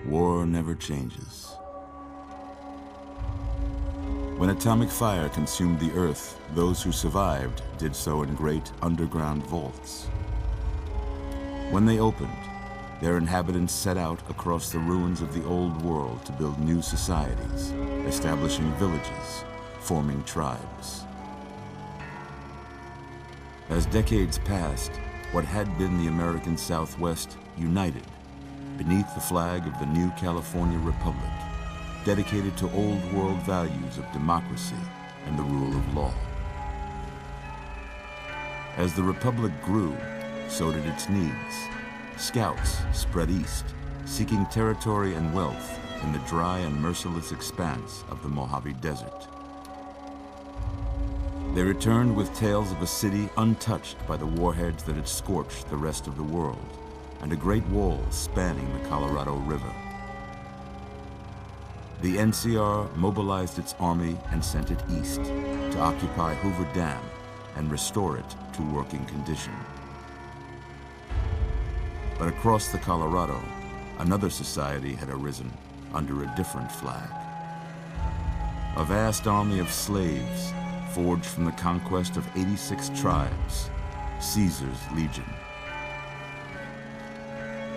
War never changes. When atomic fire consumed the Earth, those who survived did so in great underground vaults. When they opened, their inhabitants set out across the ruins of the old world to build new societies, establishing villages, forming tribes. As decades passed, what had been the American Southwest united beneath the flag of the new California Republic, dedicated to old world values of democracy and the rule of law. As the Republic grew, so did its needs. Scouts spread east, seeking territory and wealth in the dry and merciless expanse of the Mojave Desert. They returned with tales of a city untouched by the warheads that had scorched the rest of the world, and a great wall spanning the Colorado River. The NCR mobilized its army and sent it east to occupy Hoover Dam and restore it to working condition. But across the Colorado, another society had arisen under a different flag. A vast army of slaves forged from the conquest of 86 tribes, Caesar's Legion.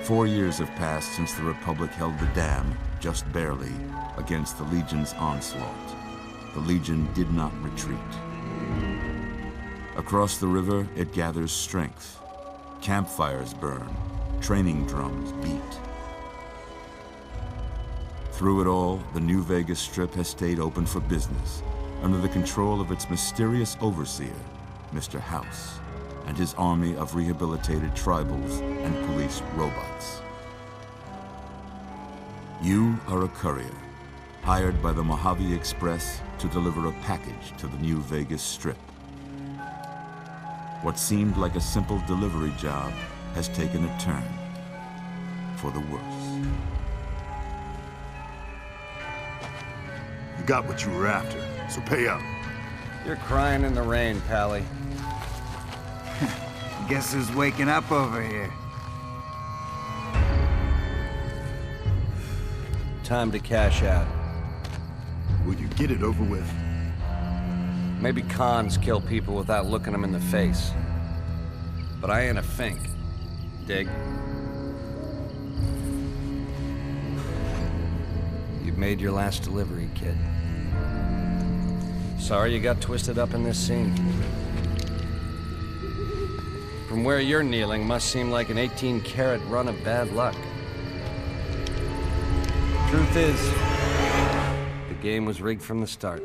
4 years have passed since the Republic held the dam, just barely, against the Legion's onslaught. The Legion did not retreat. Across the river, it gathers strength. Campfires burn, training drums beat. Through it all, the New Vegas Strip has stayed open for business, under the control of its mysterious overseer, Mr. House, and his army of rehabilitated tribals and police robots. You are a courier, hired by the Mojave Express to deliver a package to the New Vegas Strip. What seemed like a simple delivery job has taken a turn for the worse. You got what you were after, so pay up. You're crying in the rain, Pally. Guess who's waking up over here? Time to cash out. Will you get it over with? Maybe cons kill people without looking them in the face. But I ain't a fink. Dig? You've made your last delivery, kid. Sorry you got twisted up in this scene. From where you're kneeling must seem like an 18-carat run of bad luck. Truth is, the game was rigged from the start.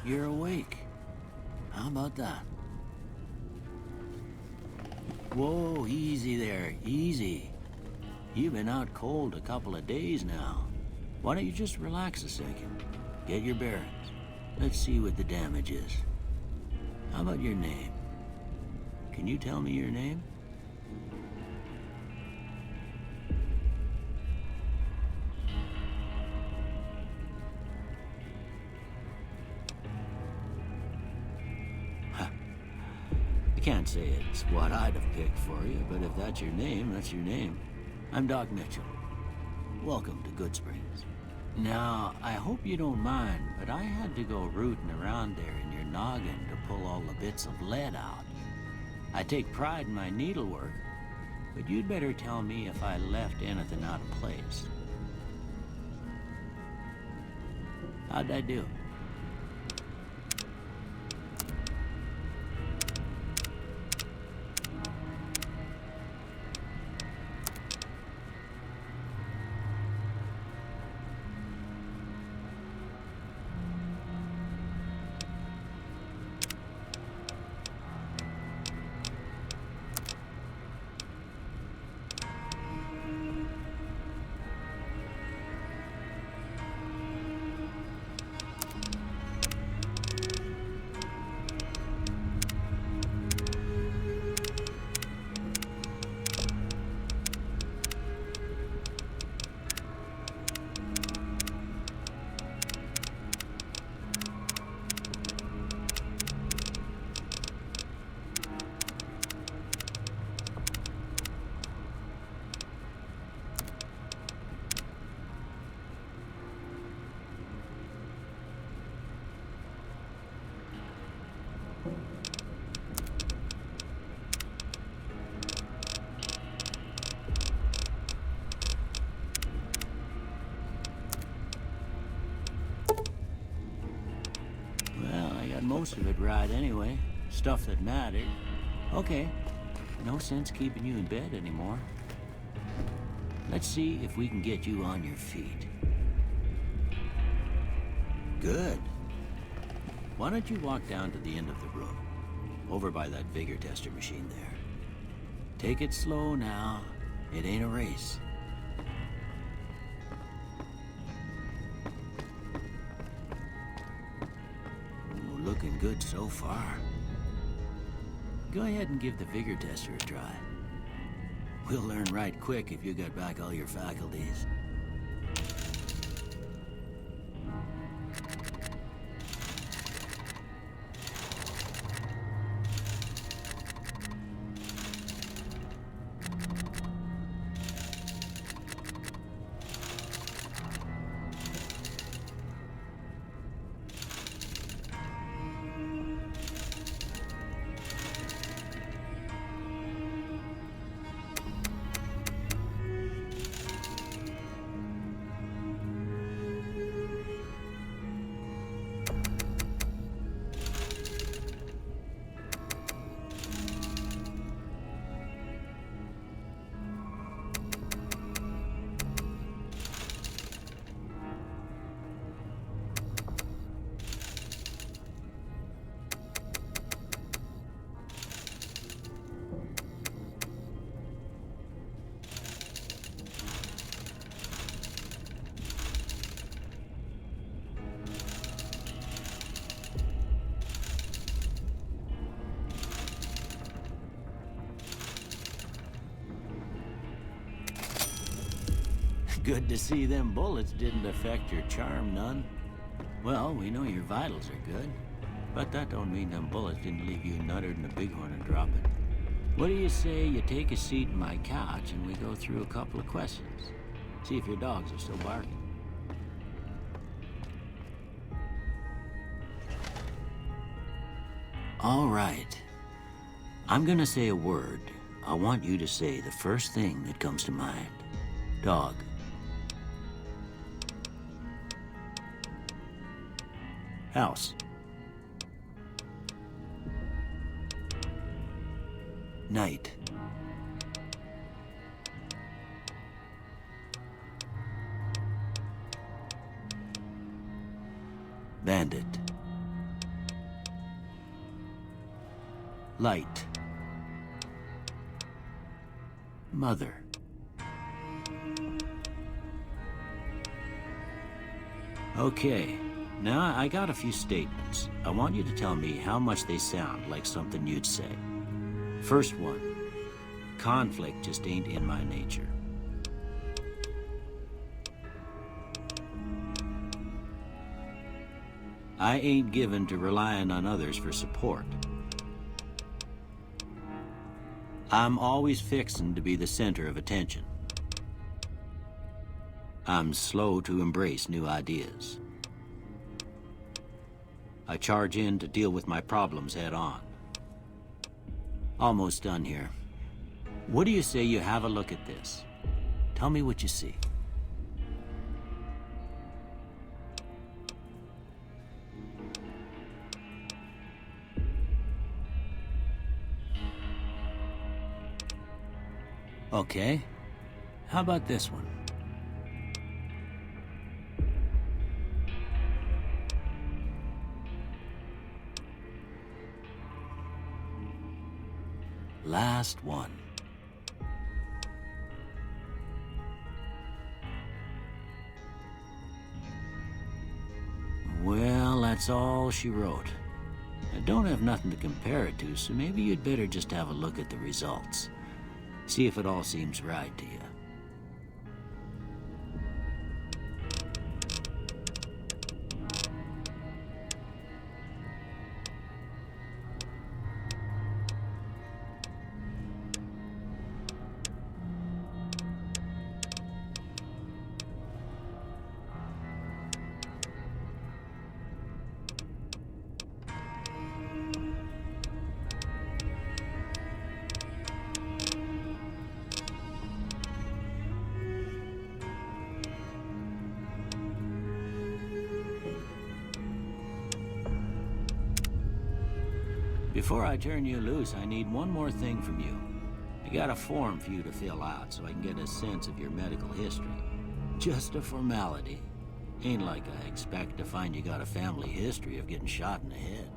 You're awake. How about that? Whoa, easy there, easy. You've been out cold a couple of days now. Why don't you just relax a second? Get your bearings. Let's see what the damage is. How about your name? Can you tell me your name? Can't say it's what I'd have picked for you, but if that's your name, that's your name. I'm Doc Mitchell. Welcome to Goodsprings. Now, I hope you don't mind, but I had to go rooting around there in your noggin to pull all the bits of lead out. I take pride in my needlework, but you'd better tell me if I left anything out of place. How'd I do? most of it right anyway. Stuff that mattered. Okay, no sense keeping you in bed anymore. Let's see if we can get you on your feet. Good. Why don't you walk down to the end of the room, over by that vigor tester machine there. Take it slow now. It ain't a race. Ooh, looking good so far. Go ahead and give the vigor tester a try. We'll learn right quick if you got back all your faculties. Good to see them bullets didn't affect your charm none. Well, we know your vitals are good, but that don't mean them bullets didn't leave you nuttered in a bighorn and drop it. What do you say you take a seat in my couch and we go through a couple of questions? See if your dogs are still barking. All right. I'm gonna say a word. I want you to say the first thing that comes to mind. Dog. House. Night. Bandit. Light. Mother. Okay. Now, I got a few statements. I want you to tell me how much they sound like something you'd say. First one, conflict just ain't in my nature. I ain't given to relying on others for support. I'm always fixin' to be the center of attention. I'm slow to embrace new ideas. I charge in to deal with my problems head on. Almost done here. What do you say you have a look at this? Tell me what you see. Okay. How about this one? Last one. Well, that's all she wrote. I don't have nothing to compare it to, so maybe you'd better just have a look at the results. See if it all seems right to you. Before I turn you loose, I need one more thing from you. I got a form for you to fill out so I can get a sense of your medical history. Just a formality. Ain't like I expect to find you got a family history of getting shot in the head.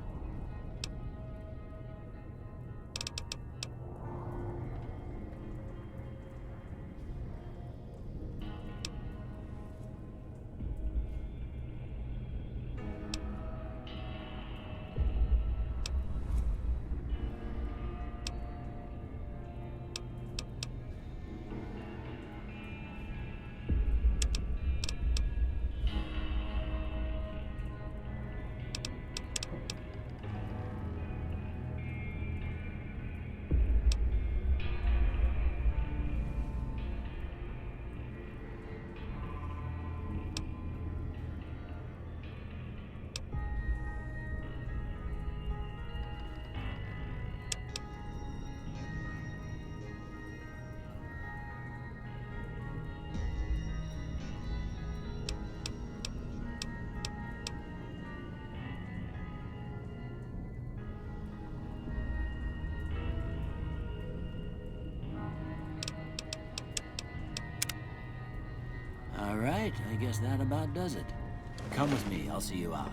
All right, I guess that about does it. Come with me, I'll see you out.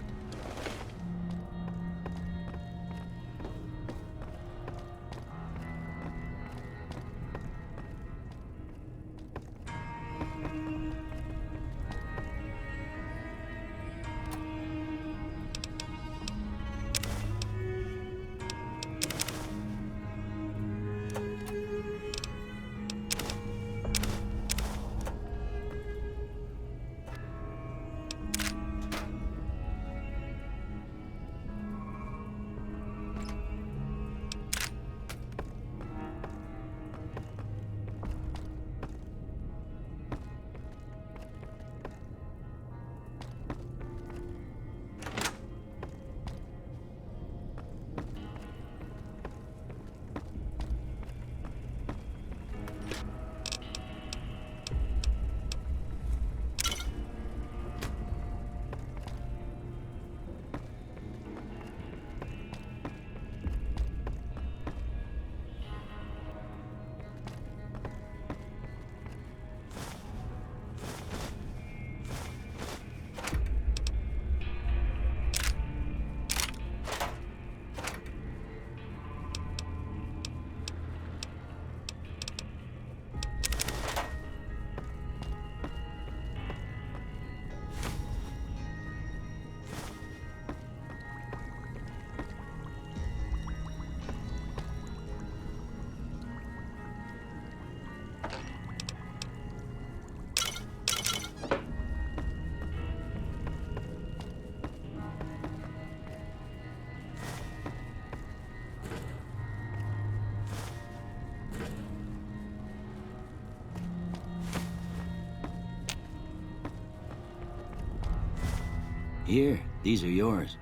Here, these are yours.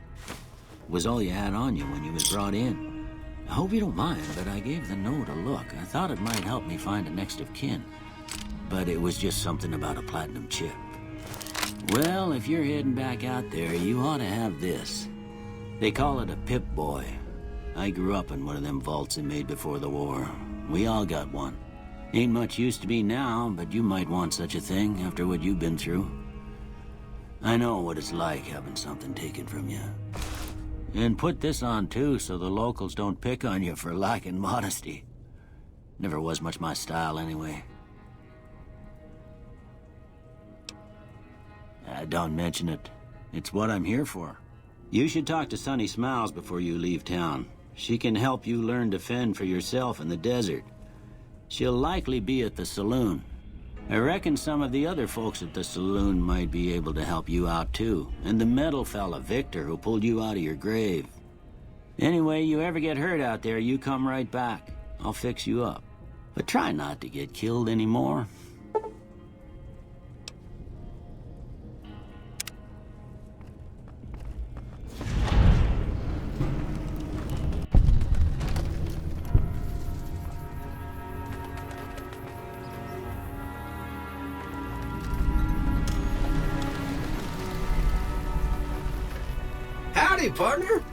Was all you had on you when you was brought in. I hope you don't mind, but I gave the note a look. I thought it might help me find a next of kin. But it was just something about a platinum chip. Well, if you're heading back out there, you ought to have this. They call it a Pip-Boy. I grew up in one of them vaults they made before the war. We all got one. Ain't much use to me now, but you might want such a thing after what you've been through. I know what it's like having something taken from you. And put this on too, so the locals don't pick on you for lacking modesty. Never was much my style anyway. Don't mention it. It's what I'm here for. You should talk to Sunny Smiles before you leave town. She can help you learn to fend for yourself in the desert. She'll likely be at the saloon. I reckon some of the other folks at the saloon might be able to help you out too. And the metal fella, Victor, who pulled you out of your grave. Anyway, you ever get hurt out there, you come right back. I'll fix you up. But try not to get killed anymore. Howdy, partner.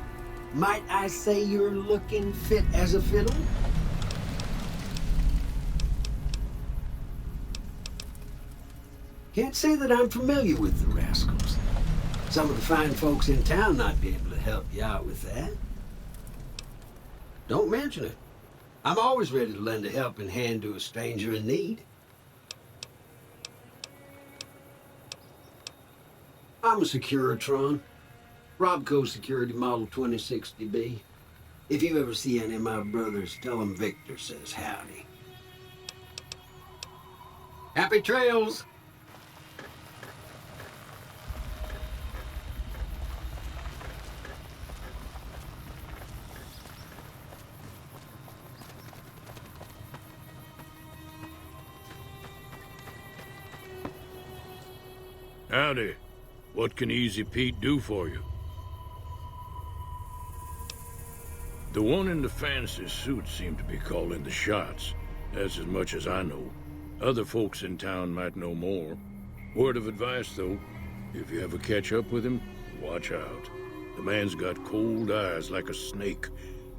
Might I say you're looking fit as a fiddle? Can't say that I'm familiar with the rascals. Some of the fine folks in town might be able to help you out with that. Don't mention it. I'm always ready to lend a helping hand to a stranger in need. I'm a Securitron. Robco Security Model 2060B. If you ever see any of my brothers, tell them Victor says howdy. Happy trails! Howdy. What can Easy Pete do for you? The one in the fancy suit seemed to be calling the shots. That's as much as I know. Other folks in town might know more. Word of advice, though, if you ever catch up with him, watch out. The man's got cold eyes like a snake.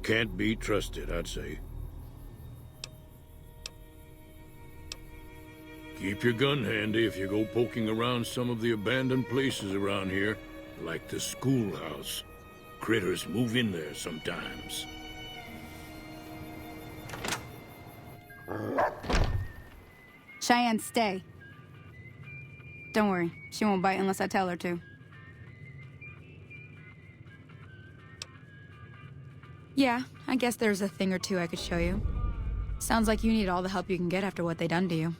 Can't be trusted, I'd say. Keep your gun handy if you go poking around some of the abandoned places around here, like the schoolhouse. Critters move in there sometimes. Cheyenne, stay. Don't worry, she won't bite unless I tell her to. Yeah, I guess there's a thing or two I could show you. Sounds like you need all the help you can get after what they done to you.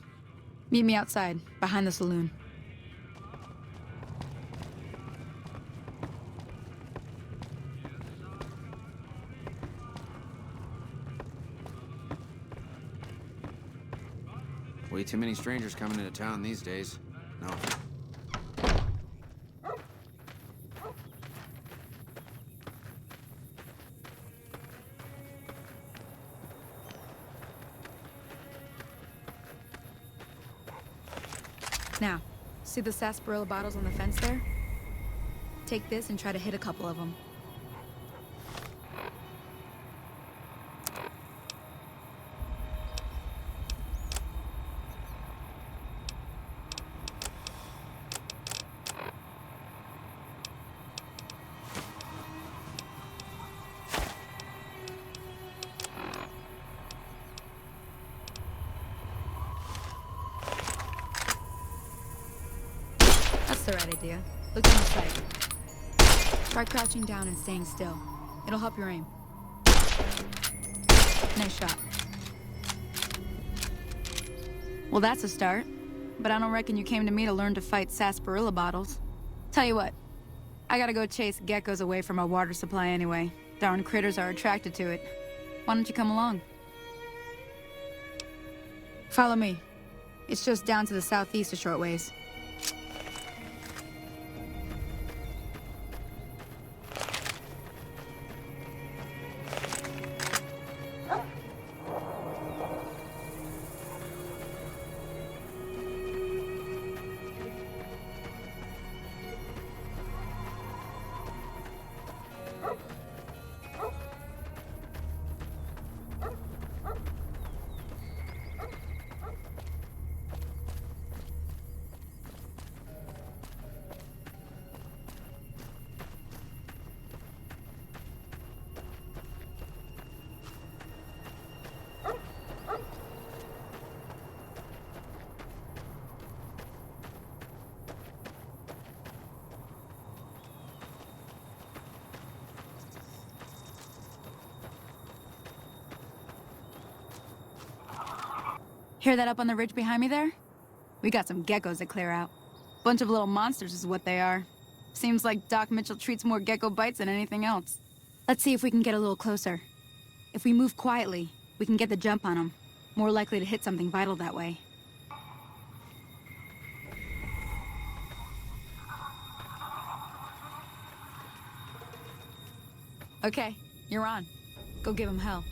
Meet me outside, behind the saloon. Way too many strangers coming into town these days. No. Now, see the sarsaparilla bottles on the fence there? Take this and try to hit a couple of them. That's the right idea. Look on the sight. Try crouching down and staying still. It'll help your aim. Nice shot. Well, that's a start. But I don't reckon you came to me to learn to fight sarsaparilla bottles. Tell you what, I gotta go chase geckos away from our water supply anyway. Darn critters are attracted to it. Why don't you come along? Follow me. It's just down to the southeast a short ways. Hear that up on the ridge behind me there? We got some geckos to clear out. Bunch of little monsters is what they are. Seems like Doc Mitchell treats more gecko bites than anything else. Let's see if we can get a little closer. If we move quietly, we can get the jump on them. More likely to hit something vital that way. Okay, you're on. Go give him hell.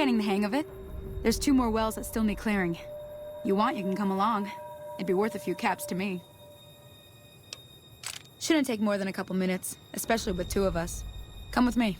getting the hang of it. There's 2 more wells that still need clearing. You want, you can come along. It'd be worth a few caps to me. Shouldn't take more than a couple minutes, especially with 2 of us. Come with me.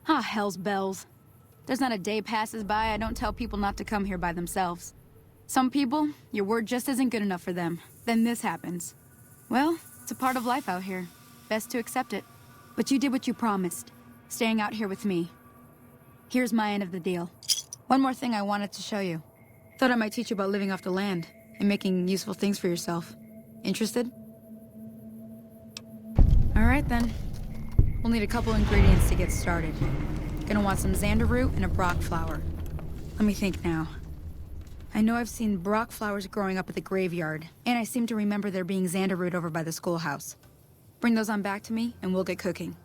Ah, hell's bells. There's not a day passes by I don't tell people not to come here by themselves. Some people, your word just isn't good enough for them. Then this happens. Well, it's a part of life out here. Best to accept it. But you did what you promised, staying out here with me. Here's my end of the deal. One more thing I wanted to show you. Thought I might teach you about living off the land and making useful things for yourself. Interested? All right then. We'll need a couple ingredients to get started. Gonna want some xander root and a brock flower. Let me think now. I know I've seen brock flowers growing up at the graveyard, and I seem to remember there being xander root over by the schoolhouse. Bring those on back to me, and we'll get cooking.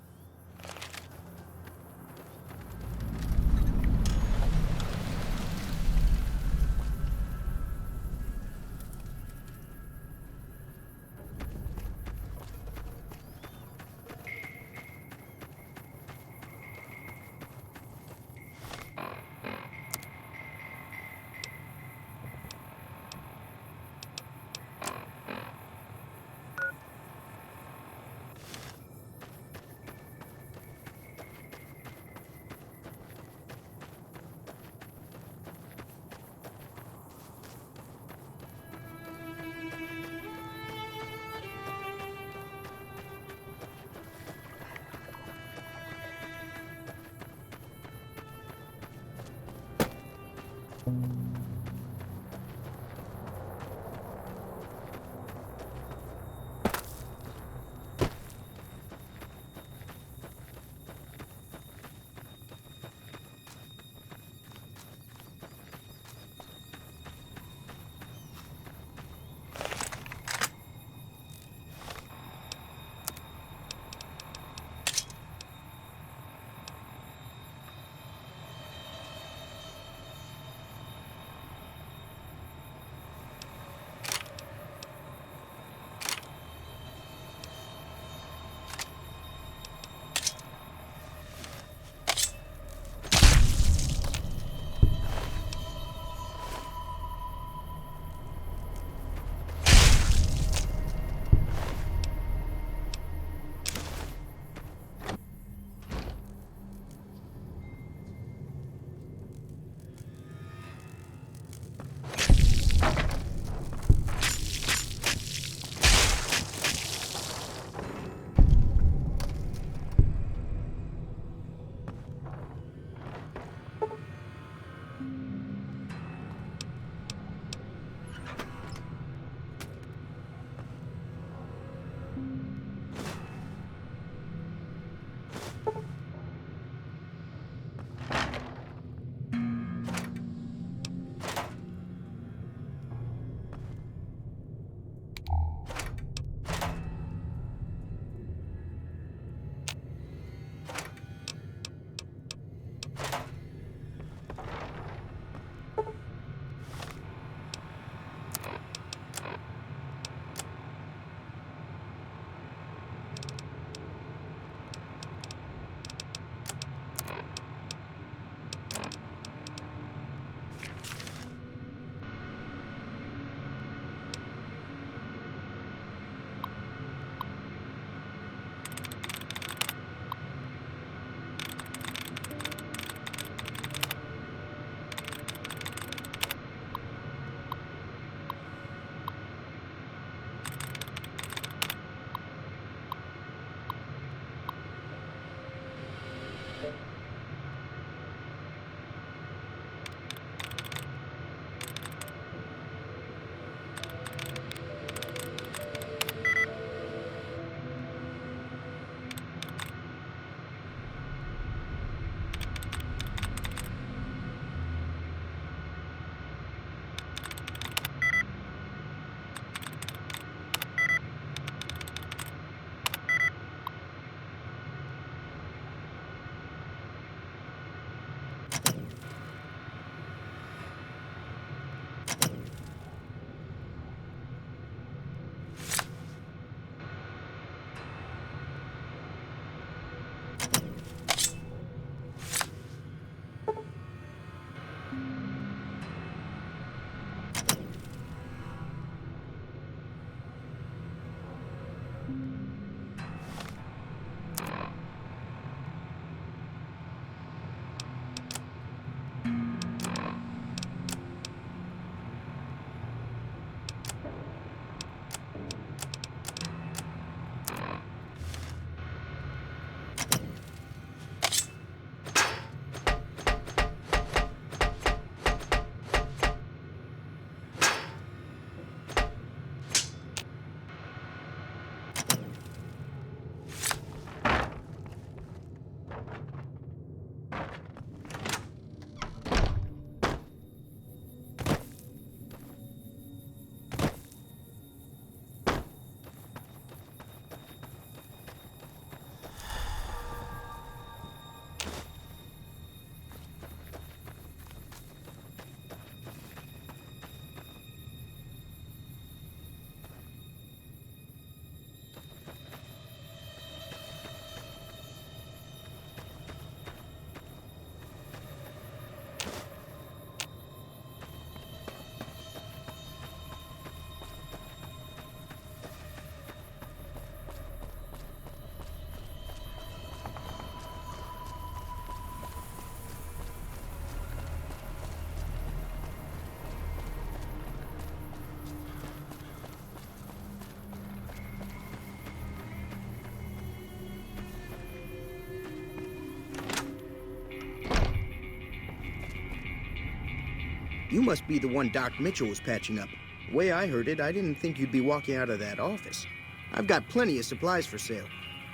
You must be the one Doc Mitchell was patching up. The way I heard it, I didn't think you'd be walking out of that office. I've got plenty of supplies for sale.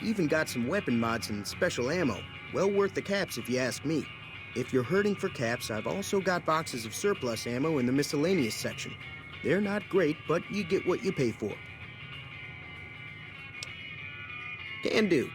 Even got some weapon mods and special ammo. Well worth the caps if you ask me. If you're hurting for caps, I've also got boxes of surplus ammo in the miscellaneous section. They're not great, but you get what you pay for. Can do.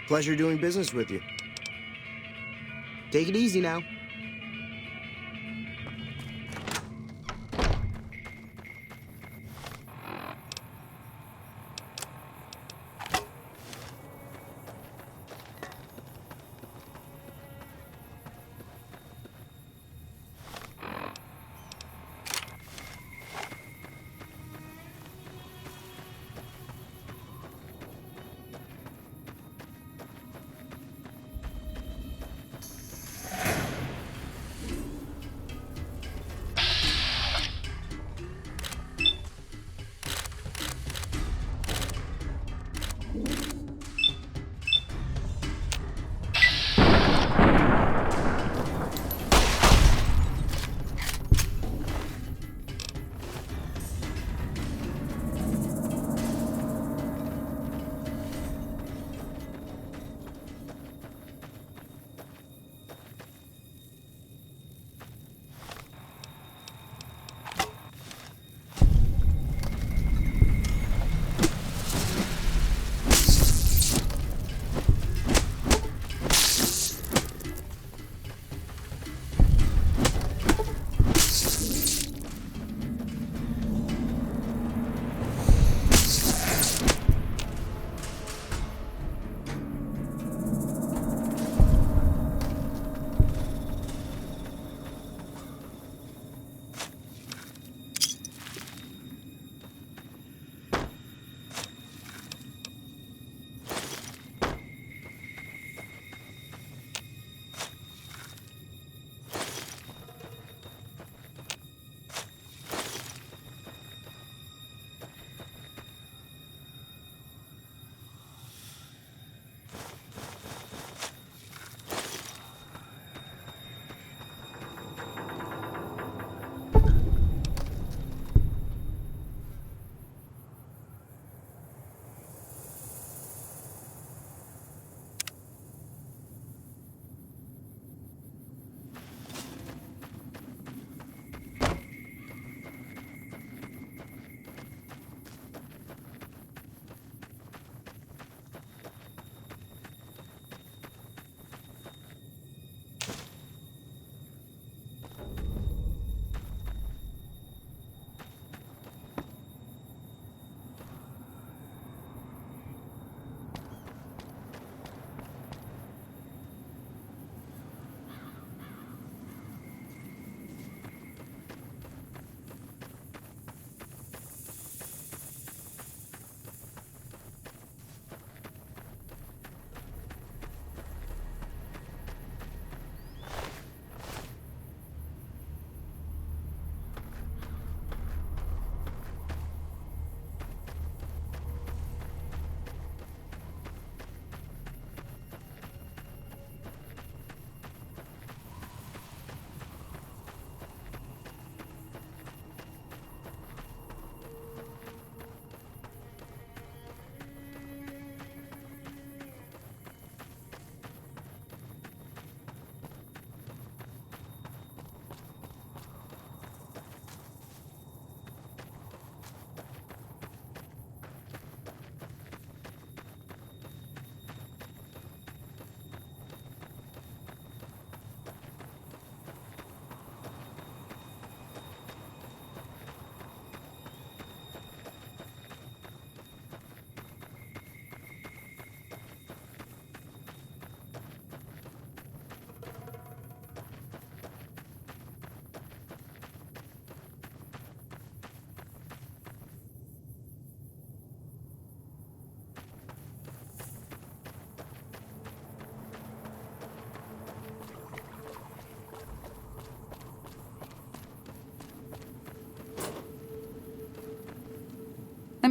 Pleasure doing business with you. Take it easy now.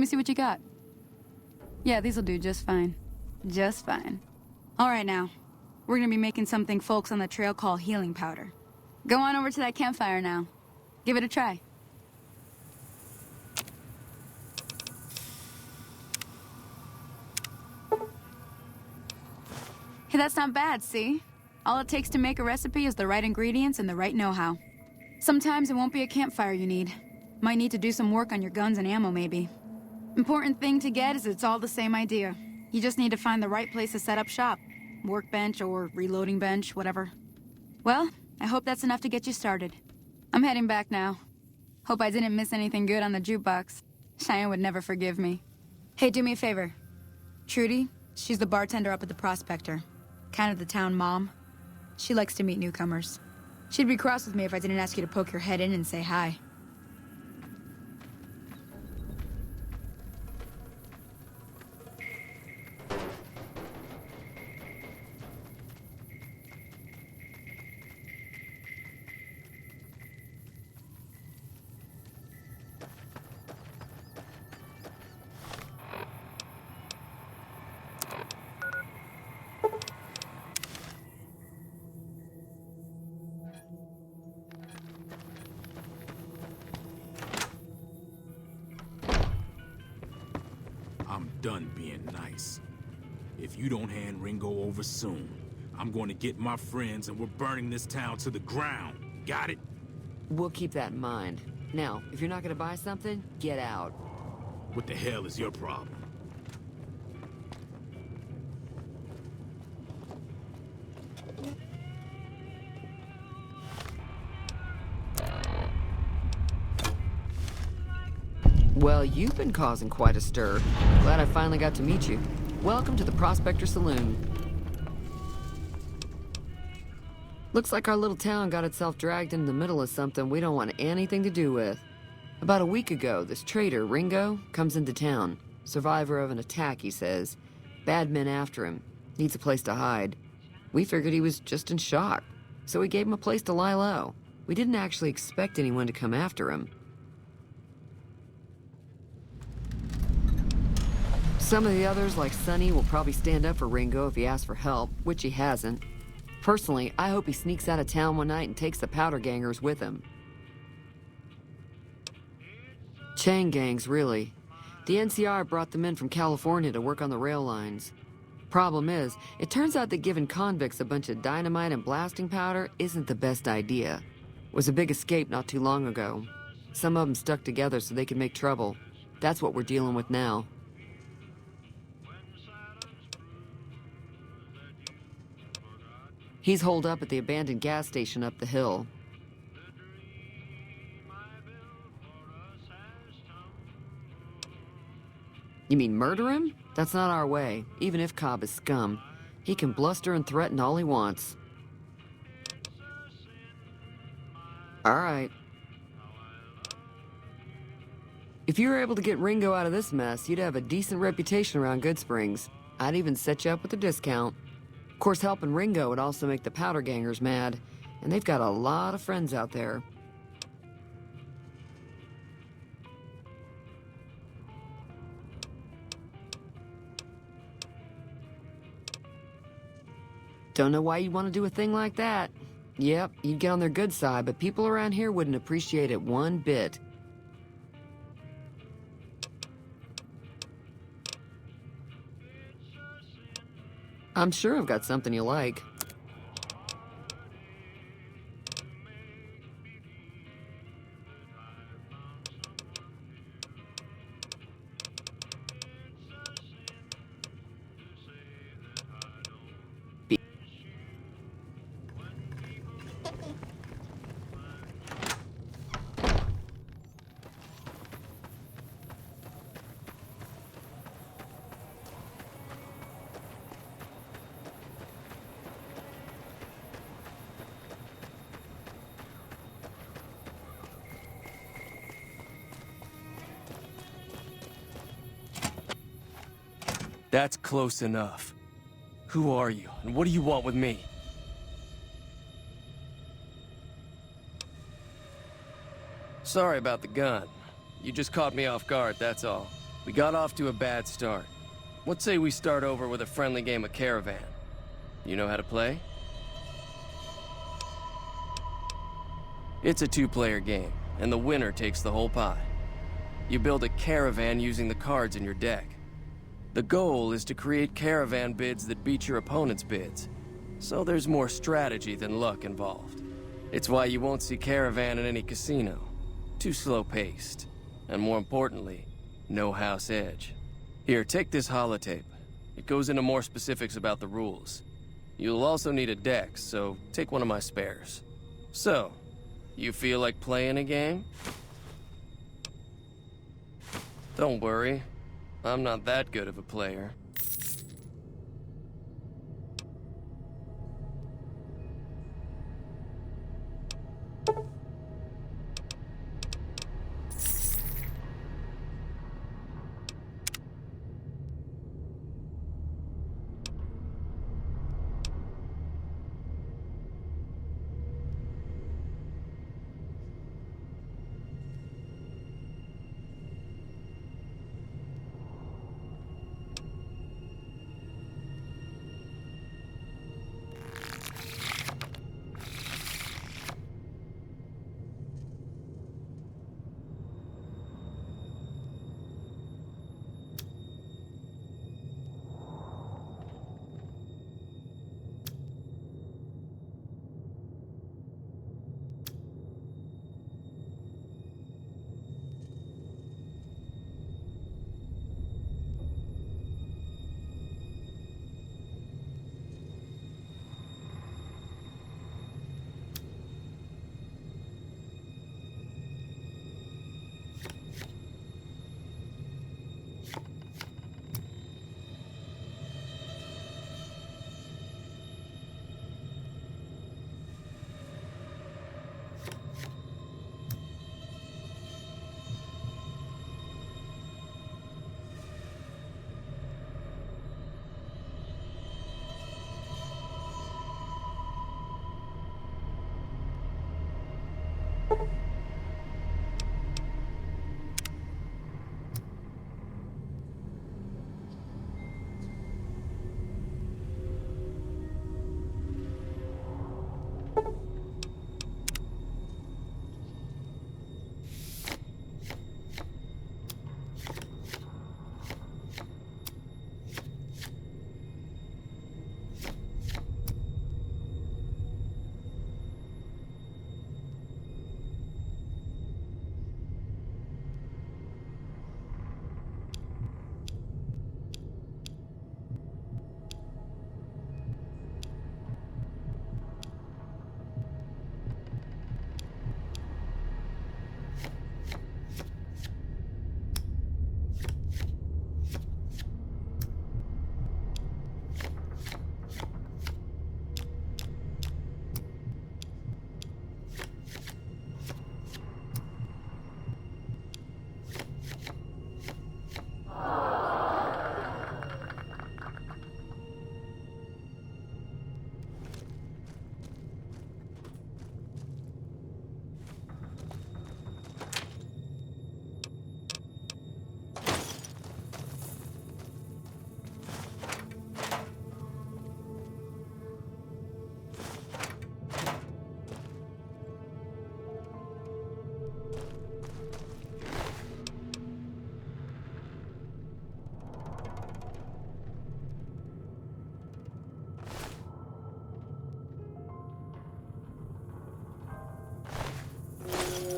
me see what you got. Yeah, these'll do just fine. Just fine. All right, now. We're gonna be making something folks on the trail call healing powder. Go on over to that campfire now. Give it a try. Hey, that's not bad, see? All it takes to make a recipe is the right ingredients and the right know-how. Sometimes it won't be a campfire you need. Might need to do some work on your guns and ammo, maybe. Important thing to get is it's all the same idea. You just need to find the right place to set up shop. Workbench or reloading bench, whatever. Well, I hope that's enough to get you started. I'm heading back now. Hope I didn't miss anything good on the jukebox. Cheyenne would never forgive me. Hey, do me a favor. Trudy, she's the bartender up at the Prospector. Kind of the town mom. She likes to meet newcomers. She'd be cross with me if I didn't ask you to poke your head in and say hi. I'm done being nice. If you don't hand Ringo over soon, I'm going to get my friends and we're burning this town to the ground. Got it? We'll keep that in mind. Now, if you're not gonna buy something, get out. What the hell is your problem? Well, you've been causing quite a stir. Glad I finally got to meet you. Welcome to the Prospector Saloon. Looks like our little town got itself dragged into the middle of something we don't want anything to do with. About a week ago, this traitor, Ringo, comes into town. Survivor of an attack, he says. Bad men after him. Needs a place to hide. We figured he was just in shock, so we gave him a place to lie low. We didn't actually expect anyone to come after him. Some of the others, like Sonny, will probably stand up for Ringo if he asks for help, which he hasn't. Personally, I hope he sneaks out of town one night and takes the powder gangers with him. Chain gangs, really. The NCR brought them in from California to work on the rail lines. Problem is, it turns out that giving convicts a bunch of dynamite and blasting powder isn't the best idea. It was a big escape not too long ago. Some of them stuck together so they could make trouble. That's what we're dealing with now. He's holed up at the abandoned gas station up the hill. You mean murder him? That's not our way, even if Cobb is scum. He can bluster and threaten all he wants. All right. If you were able to get Ringo out of this mess, you'd have a decent reputation around Goodsprings. I'd even set you up with a discount. Of course, helping Ringo would also make the powder gangers mad, and they've got a lot of friends out there. Don't know why you'd want to do a thing like that. Yep, you'd get on their good side, but people around here wouldn't appreciate it one bit. I'm sure I've got something you like. That's close enough. Who are you, and what do you want with me? Sorry about the gun. You just caught me off guard, that's all. We got off to a bad start. Let's say we start over with a friendly game of Caravan. You know how to play? It's a two-player game, and the winner takes the whole pie. You build a caravan using the cards in your deck. The goal is to create caravan bids that beat your opponent's bids, so there's more strategy than luck involved. It's why you won't see Caravan in any casino. Too slow-paced. And more importantly, no house edge. Here, take this holotape. It goes into more specifics about the rules. You'll also need a deck, so take one of my spares. So, you feel like playing a game? Don't worry. I'm not that good of a player.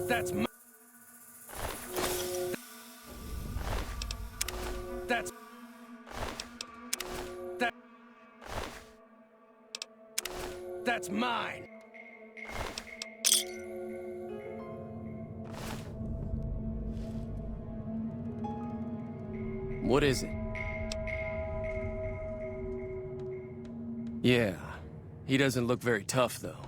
That's my... That's... That's mine! What is it? Yeah, he doesn't look very tough, though.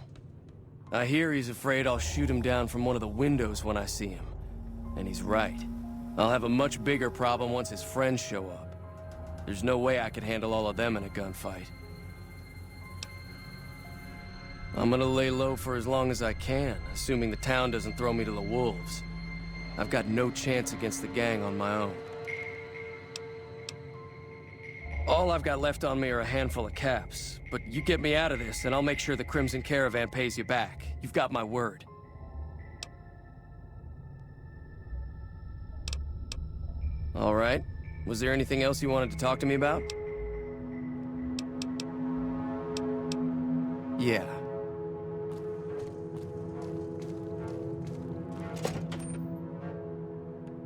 I hear he's afraid I'll shoot him down from one of the windows when I see him. And he's right. I'll have a much bigger problem once his friends show up. There's no way I could handle all of them in a gunfight. I'm gonna lay low for as long as I can, assuming the town doesn't throw me to the wolves. I've got no chance against the gang on my own. All I've got left on me are a handful of caps, but you get me out of this and I'll make sure the Crimson Caravan pays you back. You've got my word. All right. Was there anything else you wanted to talk to me about? Yeah.